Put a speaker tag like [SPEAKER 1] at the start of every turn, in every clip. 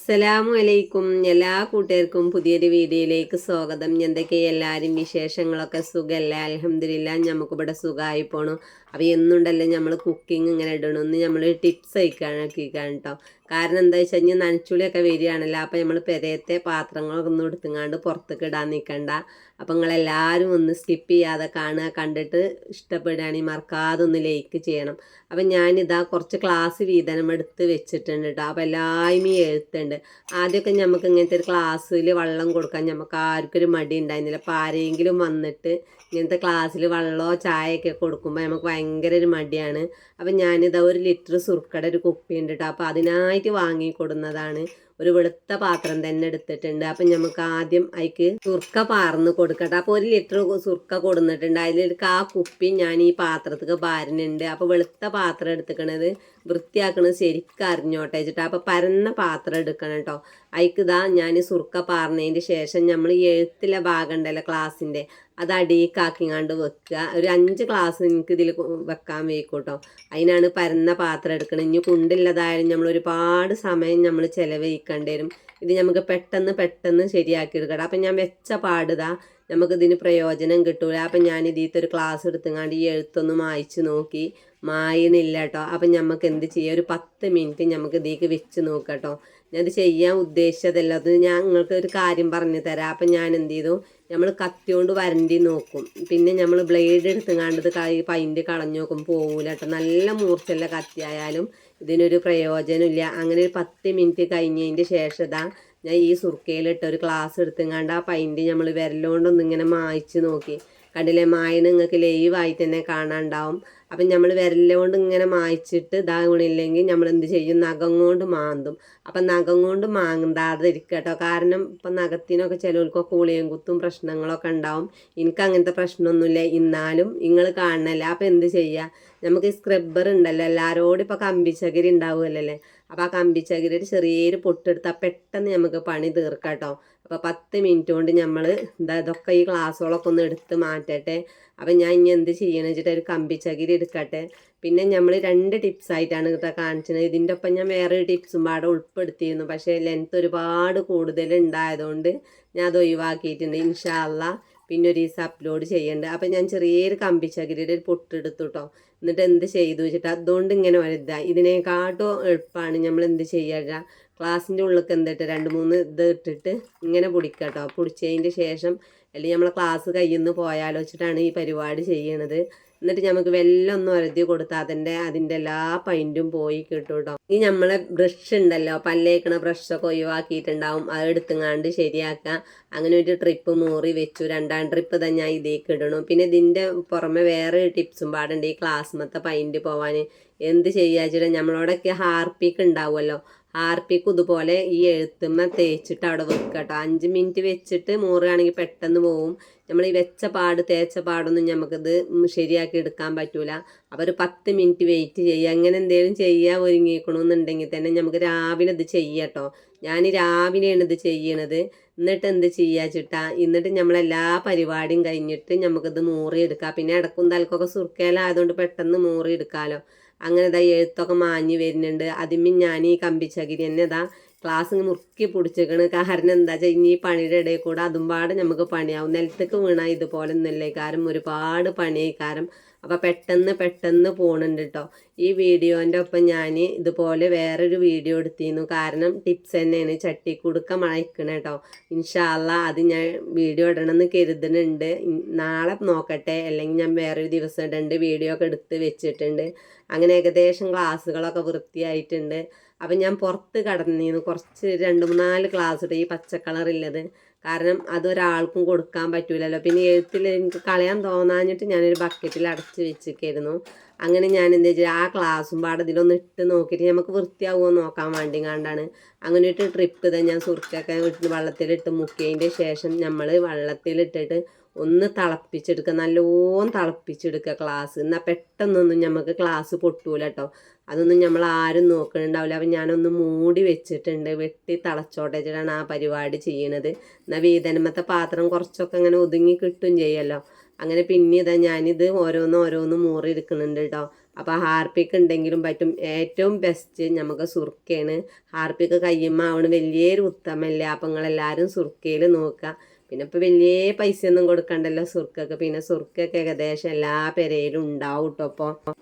[SPEAKER 1] അസ്സലാമു അലൈക്കും. എല്ലാ കൂട്ടുകാർക്കും പുതിയൊരു വീഡിയോയിലേക്ക് സ്വാഗതം. എന്തൊക്കെ എല്ലാവരും വിശേഷങ്ങളൊക്കെ സുഖമല്ലേ? അൽഹംദുലില്ലാ നമുക്കിവിടെ സുഖമായി പോണു. അപ്പോൾ എന്നുണ്ടല്ലോ നമ്മൾ കുക്കിംഗ് ഇങ്ങനെ ഇടണമെന്ന് നമ്മൾ ടിപ്സ് അയക്കാണ് കേട്ടോ. കാരണം എന്താ വെച്ച് കഴിഞ്ഞാൽ നനച്ചുളിയൊക്കെ വരികയാണല്ലോ. അപ്പോൾ നമ്മൾ പെരയത്തെ പാത്രങ്ങളൊക്കെ ഒന്നും എടുത്തുങ്ങാണ്ട് പുറത്തേക്ക് ഇടാൻ നിൽക്കണ്ട. അപ്പം നിങ്ങളെല്ലാവരും ഒന്ന് സ്കിപ്പ് ചെയ്യാതെ കാണുക. കണ്ടിട്ട് ഇഷ്ടപ്പെടുകയാണെങ്കിൽ മറക്കാതെ ഒന്ന് ലൈക്ക് ചെയ്യണം. അപ്പം ഞാനിതാ കുറച്ച് ക്ലാസ് വീതനം എടുത്ത് വെച്ചിട്ടുണ്ട് കേട്ടോ. അപ്പോൾ എല്ലാവരും എഴുത്തുണ്ട്. ആദ്യമൊക്കെ നമുക്ക് ഇങ്ങനത്തെ ഒരു ക്ലാസ്സിൽ വെള്ളം കൊടുക്കാൻ നമുക്ക് ആർക്കും ഒരു മടി ഉണ്ടായിരുന്നില്ല. അപ്പോൾ ആരെങ്കിലും വന്നിട്ട് ഇങ്ങനത്തെ ക്ലാസ്സിൽ വെള്ളമോ ചായയൊക്കെ കൊടുക്കുമ്പോൾ നമുക്ക് ഭയങ്കര ഒരു മടിയാണ്. അപ്പം ഞാനിതാ 1 ലിറ്റർ സുർക്കയുടെ ഒരു കുപ്പി ഉണ്ട് കേട്ടോ. അപ്പോൾ അതിനായിട്ട് വാങ്ങിക്കൊടുന്നതാണ്. ഒരു വെളുത്ത പാത്രം തന്നെ എടുത്തിട്ടുണ്ട്. അപ്പം നമുക്ക് ആദ്യം അതിക്ക് സുർക്ക പാർന്ന് കൊടുക്കട്ടെ. അപ്പോൾ 1 ലിറ്റർ സുർക്ക കൊടുത്തിട്ടുണ്ട്. അതിലേക്ക് ആ കുപ്പി ഞാൻ ഈ പാത്രത്തേക്ക് പാരുന്നുണ്ട്. അപ്പോൾ വെളുത്ത പാത്രം എടുത്തിക്കണത് വൃത്തിയാക്കണത് ശരിക്കും അറിഞ്ഞോട്ടെ വെച്ചിട്ട്. അപ്പോൾ പരന്ന പാത്രം എടുക്കണം കേട്ടോ. അതിക്കിതാ ഞാൻ സുർക്ക പാർന്നതിന് ശേഷം നമ്മൾ ഈ എഴുത്തിലെ ഭാഗം ഉണ്ടല്ലോ ക്ലാസ്സിൻ്റെ, അത് അടിയിക്കാക്കിങ്ങാണ്ട് വെക്കുക. ഒരു 5 ഗ്ലാസ് എനിക്ക് ഇതിൽ വെക്കാൻ വയ്ക്കൂട്ടോ. അതിനാണ് പരന്ന പാത്രം എടുക്കണം. ഇനി കുണ്ടില്ലതായാലും നമ്മൾ ഒരുപാട് സമയം നമ്മൾ ചിലവഴിക്കേണ്ടി വരും. ഇത് നമുക്ക് പെട്ടെന്ന് ശരിയാക്കി എടുക്കണം. അപ്പം ഞാൻ വെച്ച പാടുതാ നമുക്കിതിന് പ്രയോജനം കിട്ടൂല. അപ്പം ഞാൻ ഇതിലത്തെ ഒരു ക്ലാസ് എടുത്തുങ്ങാണ്ട് ഈ എഴുത്തൊന്ന് മായ്ച്ച് നോക്കി, മായണില്ല കേട്ടോ. അപ്പം നമുക്ക് എന്ത് ചെയ്യാം, ഒരു 10 മിനിറ്റ് നമുക്ക് ഇതിലേക്ക് വെച്ച് നോക്കാം കേട്ടോ. ഞാനത് ചെയ്യാൻ ഉദ്ദേശിച്ചതല്ല, അത് ഞാൻ നിങ്ങൾക്ക് ഒരു കാര്യം പറഞ്ഞു തരാം. അപ്പം ഞാൻ എന്ത് ചെയ്തു, നമ്മൾ കത്തി കൊണ്ട് വരണ്ടി നോക്കും. പിന്നെ നമ്മൾ ബ്ലേഡ് എടുത്തുങ്ങാണ്ടത് പൈൻ്റ് കളഞ്ഞു നോക്കും, പോകൂല കേട്ടോ. നല്ല മൂർച്ചയുള്ള കത്തിയായാലും ഇതിനൊരു പ്രയോജനമില്ല. അങ്ങനെ ഒരു 10 മിനിറ്റ് കഴിഞ്ഞതിൻ്റെ ശേഷം ഇതാ ഞാൻ ഈ സുർക്കയിലിട്ട് ഒരു ഗ്ലാസ് എടുത്തുങ്ങാണ്ട് ആ പൈൻ്റ് നമ്മൾ വിരലുകൊണ്ടൊന്നിങ്ങനെ മായ്ച്ച് നോക്കി. കണ്ടില്ലേ, മായന് നിങ്ങൾക്ക് ലൈവായിട്ട് തന്നെ കാണാനുണ്ടാവും. അപ്പം നമ്മൾ വിരലുകൊണ്ട് ഇങ്ങനെ മായ്ച്ചിട്ട് ഇതാകണില്ലെങ്കിൽ നമ്മൾ എന്ത് ചെയ്യും, നഖം കൊണ്ട് മാന്തും. അപ്പം നഖം കൊണ്ട് മാന്താതെ ഇരിക്കട്ടോ. കാരണം ഇപ്പം നഖത്തിനൊക്കെ ചിലവർക്കൊക്കെ ഉളിയും കുത്തും പ്രശ്നങ്ങളൊക്കെ ഉണ്ടാവും. എനിക്ക് അങ്ങനത്തെ പ്രശ്നമൊന്നുമില്ല. എന്നാലും നിങ്ങൾ കാണണല്ലേ. അപ്പം എന്ത് ചെയ്യുക, നമുക്ക് ഈ സ്ക്രബ്ബർ ഉണ്ടല്ലോ, എല്ലാവരോടും ഇപ്പോൾ കമ്പിച്ചകിരി ഉണ്ടാവുമല്ലേ. അപ്പോൾ ആ കമ്പിച്ചകിരിയുടെ ചെറിയൊരു പൊട്ടെടുത്താൽ പെട്ടെന്ന് നമുക്ക് പണി തീർക്കാം കേട്ടോ. അപ്പോൾ 10 മിനിറ്റ് കൊണ്ട് നമ്മൾ ഇതൊക്കെ ഈ ഗ്ലാസ്സുകളൊക്കെ ഒന്ന് എടുത്ത് മാറ്റട്ടെ. അപ്പം ഞാൻ ഇനി എന്ത് ചെയ്യണമെന്ന് വെച്ചിട്ട് ഒരു കമ്പിച്ചകിരി എടുക്കട്ടെ. പിന്നെ നമ്മൾ 2 ടിപ്സായിട്ടാണ് കേട്ടോ കാണിച്ചത്. ഇതിൻ്റെ ഒപ്പം ഞാൻ വേറൊരു ടിപ്സും പാടെ ഉൾപ്പെടുത്തിയിരുന്നു. പക്ഷേ ലെങ്ത്ത് ഒരുപാട് കൂടുതൽ ഉണ്ടായതുകൊണ്ട് ഞാൻ അത് ഒഴിവാക്കിയിട്ടുണ്ട്. ഇൻഷാ അല്ലാഹ് പിന്നെ ഒരു ദിവസം അപ്ലോഡ് ചെയ്യേണ്ടത്. അപ്പം ഞാൻ ചെറിയൊരു കമ്പിച്ചകിരിയുടെ ഒരു പൊട്ടെടുത്തു കേട്ടോ. എന്നിട്ട് എന്ത് ചെയ്തു വെച്ചിട്ട് അതുകൊണ്ട് ഇങ്ങനെ വലുതാണ്. ഇതിനെക്കാട്ടും എളുപ്പമാണ് നമ്മൾ എന്ത് ചെയ്യുക, ക്ലാസ്സിൻ്റെ ഉള്ളിലേക്ക് എന്തിട്ട് 2-3 ഇത് ഇട്ടിട്ട് ഇങ്ങനെ പൊടിക്കുക കേട്ടോ. പൊടിച്ചതിൻ്റെ ശേഷം അല്ലെങ്കിൽ നമ്മളെ ക്ലാസ് കയ്യിൽ നിന്ന് പോയാലോ വെച്ചിട്ടാണ് ഈ പരിപാടി ചെയ്യണത്. എന്നിട്ട് നമുക്ക് വെല്ലം ഒന്ന് ഒരതി കൊടുത്താൽ അതിൻ്റെ എല്ലാ പൈൻറ്റും പോയി കിട്ടും കേട്ടോ. ഈ നമ്മളെ ബ്രഷ് ഉണ്ടല്ലോ, പല്ലേക്കണ ബ്രഷൊക്കെ ഒഴിവാക്കിയിട്ടുണ്ടാവും, അത് എടുത്തുങ്ങാണ്ട് ശരിയാക്കുക. അങ്ങനെ ഒരു ട്രിപ്പ് മൂറി വെച്ചു. 2ാം ട്രിപ്പ് തന്നെ ഞാൻ ഇതേക്ക് ഇടണം. പിന്നെ ഇതിൻ്റെ പുറമെ വേറെ ടിപ്സും പാടുണ്ട് ഈ ക്ലാസ്മത്തെ പൈൻറ്റ് പോവാൻ. എന്ത് ചെയ്യുക വെച്ചിട്ട്, നമ്മളോടൊക്കെ ഹാർപ്പിക്ക് ഉണ്ടാവുമല്ലോ, ഹാർപ്പിക്ക് ഇതുപോലെ ഈ എഴുത്തുമ്മ തേച്ചിട്ട് അവിടെ വെക്കുക കേട്ടോ. 5 മിനിറ്റ് വെച്ചിട്ട് മൂറുകയാണെങ്കിൽ പെട്ടെന്ന് പോവും. നമ്മൾ ഈ വെച്ച പാട് തേച്ച പാടൊന്നും നമുക്കിത് ശരിയാക്കി എടുക്കാൻ പറ്റൂല. അപ്പോൾ ഒരു 10 മിനിറ്റ് വെയിറ്റ് ചെയ്യുക. അങ്ങനെ എന്തെങ്കിലും ചെയ്യാൻ ഒരുങ്ങിക്കണമെന്നുണ്ടെങ്കിൽ തന്നെ നമുക്ക് രാവിലെ ഇത് ചെയ്യാം കേട്ടോ. ഞാൻ രാവിലെയാണ് ഇത് ചെയ്യണത്. എന്നിട്ട് എന്ത് ചെയ്യുക വെച്ചിട്ടാ, എന്നിട്ട് നമ്മളെല്ലാ പരിപാടിയും കഴിഞ്ഞിട്ട് നമുക്കിത് മൂറി എടുക്കാം. പിന്നെ ഇടക്കും തലക്കൊക്കെ സുർക്കയിലായതുകൊണ്ട് പെട്ടെന്ന് മൂറി എടുക്കാമല്ലോ. അങ്ങനെ ഇതാ എഴുത്തൊക്കെ മാഞ്ഞ് വരുന്നുണ്ട്. അതിന് ഞാൻ ഈ കമ്പിച്ചകിരി തന്നെ ഇതാ ക്ലാസ് മുറുക്കി പിടിച്ചേക്കണ്. കാരണം എന്താ വെച്ചാൽ ഇനി ഈ പണിയുടെ ഇടയിൽ കൂടെ അതും പാടെ നമുക്ക് പണിയാവും. നിലത്തേക്ക് വീണാൽ ഇതുപോലെ ഒന്നുമില്ല കാരണം ഒരുപാട് പണിയായിക്കാരം. അപ്പോൾ പെട്ടെന്ന് പോകുന്നുണ്ട് കേട്ടോ. ഈ വീഡിയോൻ്റെ ഒപ്പം ഞാൻ ഇതുപോലെ വേറൊരു വീഡിയോ എടുത്തിരുന്നു. കാരണം ടിപ്സ് തന്നെയാണ്, ചട്ടിക്കുടുക്ക മഴയ്ക്കണം കേട്ടോ. ഇൻഷാ അല്ലാഹ് അത് ഞാൻ വീഡിയോ ഇടണമെന്ന് കരുതുന്നുണ്ട്. നാളെ നോക്കട്ടെ, അല്ലെങ്കിൽ ഞാൻ വേറൊരു ദിവസം ഇടേണ്ട വീഡിയോ ഒക്കെ എടുത്ത് വെച്ചിട്ടുണ്ട്. അങ്ങനെ ഏകദേശം ക്ലാസ്സുകളൊക്കെ വൃത്തിയായിട്ടുണ്ട്. അപ്പം ഞാൻ പുറത്ത് കടന്നിരുന്നു കുറച്ച് 2-3-4 ക്ലാസ് ഇട്ട് ഈ പച്ച കളറുള്ളത്. കാരണം അതൊരാൾക്കും കൊടുക്കാൻ പറ്റൂലല്ലോ. പിന്നെ എഴുത്തിൽ എനിക്ക് കളയാൻ തോന്നാഞ്ഞിട്ട് ഞാനൊരു ബക്കറ്റിൽ അടച്ച് വെച്ചിരിക്കുന്നു. അങ്ങനെ ഞാൻ എന്താ വെച്ചാൽ ആ ക്ലാസ്സും പാടെ ഇതിലൊന്ന് ഇട്ട് നോക്കിയിട്ട് നമുക്ക് വൃത്തിയാവുമോ നോക്കാൻ വേണ്ടി കണ്ടാണ്. അങ്ങനെ ഒരു ട്രിപ്പ് ഇതാ ഞാൻ സുർക്കൊക്കെ വെള്ളത്തിലിട്ട് മുക്കിയതിൻ്റെ ശേഷം നമ്മൾ വെള്ളത്തിലിട്ടിട്ട് ഒന്ന് തിളപ്പിച്ചെടുക്കുക, നല്ലോണം തിളപ്പിച്ചെടുക്കുക ക്ലാസ്. എന്നാൽ പെട്ടെന്നൊന്നും നമുക്ക് ക്ലാസ് പൊട്ടൂല കേട്ടോ. അതൊന്നും നമ്മൾ ആരും നോക്കണുണ്ടാവില്ല. അപ്പം ഞാനൊന്ന് മൂടി വെച്ചിട്ടുണ്ട്, വെട്ടി തിളച്ചോട്ടെ വെച്ചിട്ടാണ് ആ പരിപാടി ചെയ്യണത്. എന്നാൽ വീതനമത്തെ പാത്രം കുറച്ചൊക്കെ അങ്ങനെ ഒതുങ്ങി കിട്ടും ചെയ്യല്ലോ. അങ്ങനെ പിന്നെ ഇതാ ഞാനിത് ഓരോന്ന് മൂറി എടുക്കുന്നുണ്ട് കേട്ടോ. അപ്പോൾ ഹാർപ്പിക്ക് ഉണ്ടെങ്കിലും പറ്റും. ഏറ്റവും ബെസ്റ്റ് നമുക്ക് സുർക്കയാണ്. ഹാർപ്പിക്ക് കയ്യുമ്പോൾ അവന് വലിയൊരു ഉത്തമല്ല. അപ്പം നിങ്ങളെല്ലാവരും സുർക്കയിൽ നോക്കുക. പിന്നെ ഇപ്പോൾ വലിയ പൈസയൊന്നും കൊടുക്കണ്ടല്ലോ സുർക്കൊക്കെ. പിന്നെ സുർക്കൊക്കെ ഏകദേശം എല്ലാ പെരയിലും ഉണ്ടാവും കേട്ടോ. അപ്പോൾ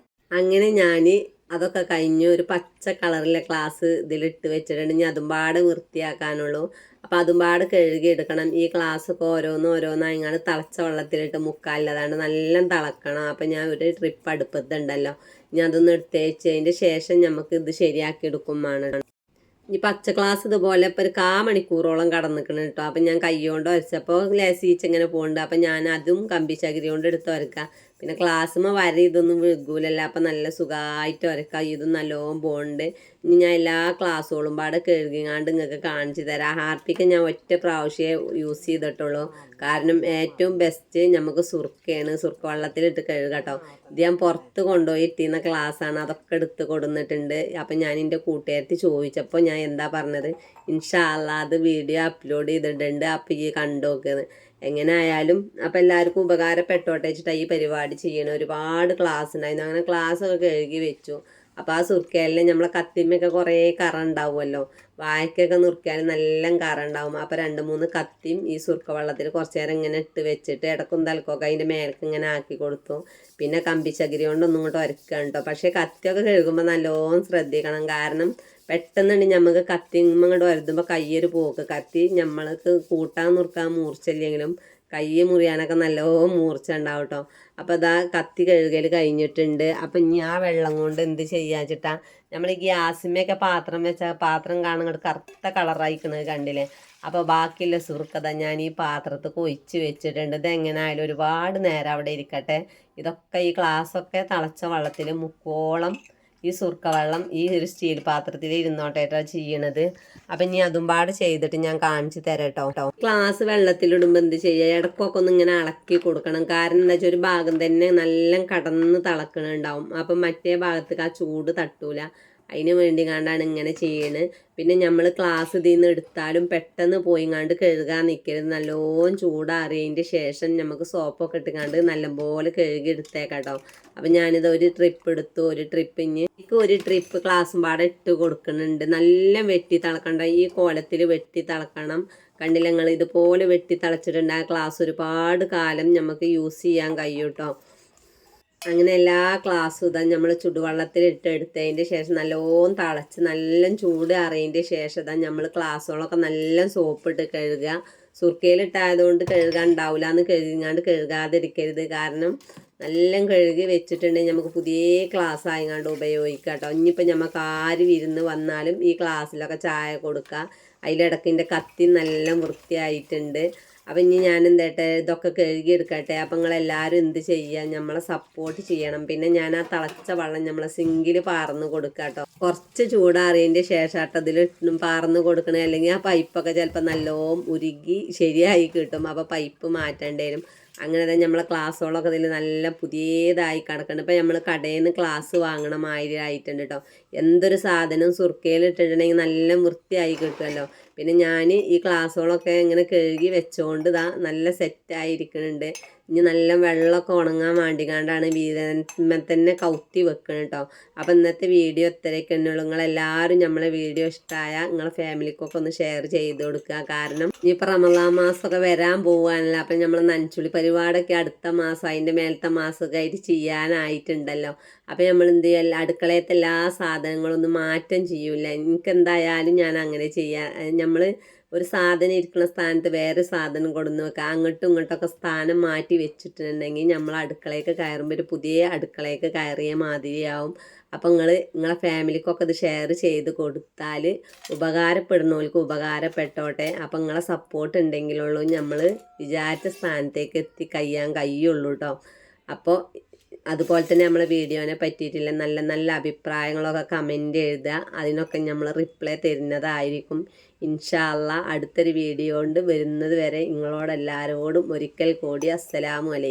[SPEAKER 1] അങ്ങനെ ഞാൻ അതൊക്കെ കഴിഞ്ഞു. ഒരു പച്ച കളറിലെ ഗ്ലാസ് ഇതിലിട്ട് വെച്ചിട്ടുണ്ട്. ഇനി അതും പാടെ വൃത്തിയാക്കാനുള്ളൂ. അപ്പോൾ അതും പാടെ കഴുകിയെടുക്കണം. ഈ ഗ്ലാസ്സൊക്കെ ഓരോന്നായിങ്ങാണ്ട് തിളച്ച വെള്ളത്തിലിട്ട് മുക്കാലില്ലാതാണ്ട് നല്ല തിളക്കണം. അപ്പോൾ ഞാൻ ഒരു ട്രിപ്പ് അടുപ്പത്തുണ്ടല്ലോ, ഞാൻ അതൊന്ന് എടുത്ത് വെച്ചതിൻ്റെ ശേഷം നമുക്ക് ഇത് ശരിയാക്കി എടുക്കും വേണം. ഈ പച്ച ഗ്ലാസ് ഇതുപോലെ ഇപ്പോൾ ഒരു മണിക്കൂറോളം കടന്നിക്കണം കേട്ടോ. അപ്പം ഞാൻ കൈ കൊണ്ട് വരച്ചപ്പോൾ ലേസീച്ചിങ്ങനെ പോകുന്നുണ്ട്. അപ്പം ഞാൻ അതും കമ്പി ചകിരി കൊണ്ട് എടുത്ത് വരക്കാം. പിന്നെ ക്ലാസ്സുമ്മ വര ഇതൊന്നും വിഴുകൂലല്ല. അപ്പം നല്ല സുഖമായിട്ട് വരക്കാം. ഇതും നല്ലോണം പോകുന്നുണ്ട്. ഇനി ഞാൻ എല്ലാ ക്ലാസ്സുകളും പാടെ കഴുകിങ്ങാണ്ട് നിങ്ങൾക്ക് കാണിച്ചു തരാം. ഹാർപ്പിക്ക് ഞാൻ ഒറ്റ പ്രാവശ്യമേ യൂസ് ചെയ്തിട്ടുള്ളൂ. കാരണം ഏറ്റവും ബെസ്റ്റ് നമുക്ക് സുർക്കയാണ്. സുർക്ക വെള്ളത്തിലിട്ട് കഴുകട്ടോ. ഇത് ഞാൻ പുറത്ത് കൊണ്ടുപോയി ഇട്ടിരുന്ന ക്ലാസ്സാണ്. അതൊക്കെ എടുത്ത് കൊടുത്തിട്ടുണ്ട്. അപ്പം ഞാൻ എൻ്റെ കൂട്ടുകാരത്തി ചോദിച്ചപ്പോൾ ഞാൻ എന്താ പറഞ്ഞത്, ഇൻഷാ അല്ലാ അത് വീഡിയോ അപ്ലോഡ് ചെയ്തിട്ടുണ്ട്. അപ്പം ഈ കണ്ടു നോക്കുന്നത് എങ്ങനെ ആയാലും. അപ്പം എല്ലാവർക്കും ഉപകാരപ്പെട്ടോട്ടെ വെച്ചിട്ടാണ് ഈ പരിപാടി ചെയ്യണം. ഒരുപാട് ക്ലാസ് ഉണ്ടായിരുന്നു. അങ്ങനെ ക്ലാസ്സൊക്കെ കഴുകി വെച്ചു. അപ്പോൾ ആ സുർക്കയെല്ലാം നമ്മളെ കത്തിമ്മയൊക്കെ കുറേ കറ ഉണ്ടാവുമല്ലോ, വായക്കൊക്കെ നുറുക്കിയാലും നല്ല കറ ഉണ്ടാവും. അപ്പോൾ 2-3 കത്തിയും ഈ സുർക്ക വെള്ളത്തിൽ കുറച്ച് നേരം ഇങ്ങനെ ഇട്ട് വെച്ചിട്ട് ഇടക്കും തലക്കൊക്കെ അതിൻ്റെ മേലേക്ക് ഇങ്ങനെ ആക്കി കൊടുത്തു. പിന്നെ കമ്പിച്ചകിരി കൊണ്ടൊന്നും ഇങ്ങോട്ട് ഉരക്കണം കേട്ടോ. പക്ഷേ കത്തിയൊക്കെ കഴുകുമ്പോൾ നല്ലോണം ശ്രദ്ധിക്കണം. കാരണം പെട്ടെന്നുണ്ടെങ്കിൽ നമുക്ക് കത്തിമ്മ ഇങ്ങോട്ട് വരുത്തുമ്പോൾ കയ്യൊരു പോക്ക്. കത്തി നമ്മൾക്ക് കൂട്ടാൻ നുറുക്കാൻ മൂർച്ചയില്ലെങ്കിലും കൈ മുറിയാനൊക്കെ നല്ലോണം മൂർച്ച ഉണ്ടാവും കേട്ടോ. അപ്പോൾ അതാ കത്തി കഴുകൽ കഴിഞ്ഞിട്ടുണ്ട്. അപ്പം ഇനി ആ വെള്ളം കൊണ്ട് എന്ത് ചെയ്യാന്ന് വെച്ചിട്ടാ, നമ്മൾ ഈ ഗ്യാസിന്മേലൊക്കെ പാത്രം വെച്ചാൽ പാത്രം കാണുന്നത് കറുത്ത കളറായിക്കണത് കണ്ടില്ലേ. അപ്പോൾ ബാക്കിയുള്ള സുർക്കത ഞാൻ ഈ പാത്രത്തിൽ ഒഴിച്ച് വെച്ചിട്ടുണ്ട്. ഇതെങ്ങനെയായാലും ഒരുപാട് നേരം അവിടെ ഇരിക്കട്ടെ. ഇതൊക്കെ ഈ ഗ്ലാസ്സൊക്കെ തിളച്ച വെള്ളത്തിൽ മുക്കോളം ഈ സുർക്ക വെള്ളം ഈ ഒരു സ്റ്റീൽ പാത്രത്തിൽ ഇരുന്നോട്ടേട്ടാണ് ചെയ്യണത്. അപ്പം ഇനി അതും പാട് ചെയ്തിട്ട് ഞാൻ കാണിച്ചു തരാം കേട്ടോ. ഗ്ലാസ് വെള്ളത്തിലിടുമ്പോൾ എന്ത് ചെയ്യുക, ഇടയ്ക്കൊക്കെ ഒന്ന് ഇങ്ങനെ ഇളക്കി കൊടുക്കണം. കാരണം എന്താ വെച്ചാൽ ഒരു ഭാഗം തന്നെ നല്ല കടന്ന് തിളക്കണുണ്ടാവും. അപ്പം മറ്റേ ഭാഗത്തേക്ക് ആ ചൂട് തട്ടൂല. അതിന് വേണ്ടി കണ്ടാണ് ഇങ്ങനെ ചെയ്യണത്. പിന്നെ നമ്മൾ ക്ലാസ് ഇതിൽ നിന്ന് എടുത്താലും പെട്ടെന്ന് പോയിങ്ങാണ്ട് കഴുകാൻ നിൽക്കരുത്. നല്ലോണം ചൂടാറിയതിൻ്റെ ശേഷം നമുക്ക് സോപ്പൊക്കെ ഇട്ടുകൊണ്ട് നല്ലപോലെ കഴുകി എടുത്തേക്കാട്ടോ. അപ്പം ഞാനിത് ഒരു ട്രിപ്പ് എടുത്തു. ഒരു ട്രിപ്പിന് ഒരു ട്രിപ്പ് ക്ലാസ്സും പാടെ ഇട്ട് കൊടുക്കുന്നുണ്ട്. നല്ല വെട്ടി തിളക്കണ്ട, ഈ കോലത്തിൽ വെട്ടി തിളക്കണം. കണ്ടില്ല നിങ്ങൾ, ഇതുപോലെ വെട്ടി തിളച്ചിട്ടുണ്ട്. ആ ക്ലാസ് ഒരുപാട് കാലം നമുക്ക് യൂസ് ചെയ്യാൻ കഴിയും കേട്ടോ. അങ്ങനെ എല്ലാ ക്ലാസ്സും ഇതാ നമ്മൾ ചുടുവെള്ളത്തിലിട്ട് എടുത്തതിൻ്റെ ശേഷം നല്ലോണം തിളച്ച് നല്ല ചൂട് അറിയതിൻ്റെ ശേഷം ഇതാ നമ്മൾ ക്ലാസ്സുകളൊക്കെ നല്ല സോപ്പിട്ട് കഴുകുക. സുർക്കയിലിട്ടായതുകൊണ്ട് കഴുകാൻ ഉണ്ടാവില്ല എന്ന് കഴുകാതിരിക്കരുത്. കാരണം നല്ല കഴുകി വെച്ചിട്ടുണ്ടെങ്കിൽ നമുക്ക് പുതിയ ഗ്ലാസ് ആയിങ്ങാണ്ട് ഉപയോഗിക്കാം കേട്ടോ. ഇനിയിപ്പോൾ നമുക്ക് ആര് വിരുന്ന് വന്നാലും ഈ ഗ്ലാസ്സിലൊക്കെ ചായ കൊടുക്കുക. അതിലിടക്കിൻ്റെ കത്തി നല്ല വൃത്തിയായിട്ടുണ്ട്. അപ്പം ഇനി ഞാൻ എന്താട്ടെ ഇതൊക്കെ കഴുകിയെടുക്കട്ടെ. അപ്പം നിങ്ങളെല്ലാവരും എന്ത് ചെയ്യുക, നമ്മളെ സപ്പോർട്ട് ചെയ്യണം. പിന്നെ ഞാൻ ആ തിളച്ച വെള്ളം നമ്മളെ സിങ്കിൽ പാർന്ന് കൊടുക്കുക കേട്ടോ. കുറച്ച് ചൂടാറിയതിൻ്റെ ശേഷം അതിൽ പാർന്ന് കൊടുക്കണേ. അല്ലെങ്കിൽ ആ പൈപ്പൊക്കെ ചിലപ്പോൾ നല്ലോണം ഉരുകി ശരിയായി കിട്ടും. അപ്പോൾ പൈപ്പ് മാറ്റേണ്ടി വരും. അങ്ങനെ തന്നെ നമ്മളെ ക്ലാസ്സുകളൊക്കെ ഇതിൽ നല്ല പുതിയതായി കിടക്കുന്നുണ്ട്. ഇപ്പം നമ്മൾ കടയിൽ നിന്ന് ക്ലാസ് വാങ്ങണ മാതിരി ആയിട്ടുണ്ട് കേട്ടോ. എന്തൊരു സാധനം സുർക്കയിൽ ഇട്ടിട്ടുണ്ടെങ്കിൽ നല്ല വൃത്തിയായി കിട്ടുമല്ലോ. പിന്നെ ഞാൻ ഈ ക്ലാസ്സുകളൊക്കെ ഇങ്ങനെ കഴുകി വെച്ചുകൊണ്ട് ഇതാ നല്ല സെറ്റായിരിക്കുന്നുണ്ട്. ഇനി നല്ല വെള്ളമൊക്കെ ഉണങ്ങാൻ വേണ്ടിക്കാണ്ടാണ് വീതന്മ തന്നെ കൗത്തി വെക്കണം കേട്ടോ. അപ്പം ഇന്നത്തെ വീഡിയോ ഇത്രയൊക്കെ ഉള്ളൂ. നിങ്ങളെല്ലാവരും നമ്മളെ വീഡിയോ ഇഷ്ടമായ നിങ്ങളെ ഫാമിലിക്കൊക്കെ ഒന്ന് ഷെയർ ചെയ്ത് കൊടുക്കുക. കാരണം ഇനിയിപ്പോൾ റമദാൻ മാസമൊക്കെ വരാൻ പോകാനല്ല. അപ്പം നമ്മൾ നനച്ചുള്ളി പരിപാടിയൊക്കെ അടുത്ത മാസം അതിൻ്റെ മേലത്തെ മാസമൊക്കെ ആയിട്ട് ചെയ്യാനായിട്ടുണ്ടല്ലോ. അപ്പം നമ്മൾ എന്ത് ചെയ്യുക, അടുക്കളയത്തെ എല്ലാ സാധനങ്ങളൊന്നും മാറ്റം ചെയ്യൂല. എനിക്കെന്തായാലും ഞാൻ അങ്ങനെ ചെയ്യാം. നമ്മൾ ഒരു സാധനം ഇരിക്കുന്ന സ്ഥാനത്ത് വേറെ സാധനം കൊടുന്ന് വെക്കുക. അങ്ങോട്ടും ഇങ്ങോട്ടൊക്കെ സ്ഥാനം മാറ്റി വെച്ചിട്ടുണ്ടെങ്കിൽ നമ്മൾ അടുക്കളയ്ക്ക് കയറുമ്പോൾ ഒരു പുതിയ അടുക്കളയ്ക്ക് കയറിയ മാതിരിയാവും. അപ്പം നിങ്ങളെ ഫാമിലിക്കൊക്കെ ഇത് ഷെയർ ചെയ്ത് കൊടുത്താൽ ഉപകാരപ്പെടുന്നവർക്ക് ഉപകാരപ്പെട്ടോട്ടെ. അപ്പം നിങ്ങളെ സപ്പോർട്ട് ഉണ്ടെങ്കിലുള്ളൂ നമ്മൾ വിചാരിച്ച സ്ഥാനത്തേക്ക് കഴിയുള്ളൂ കേട്ടോ. അപ്പോൾ അതുപോലെ തന്നെ നമ്മളെ വീഡിയോനെ പറ്റിയിട്ടുള്ള നല്ല നല്ല അഭിപ്രായങ്ങളൊക്കെ കമൻറ്റ് എഴുതുക. അതിനൊക്കെ നമ്മൾ റിപ്ലൈ തരുന്നതായിരിക്കും ഇൻഷാ അല്ലാ. അടുത്തൊരു വീഡിയോ കൊണ്ട് വരുന്നത് വരെ നിങ്ങളോടെല്ലാവരോടും ഒരിക്കൽ കൂടി അസ്സലാമു അലൈക്കും.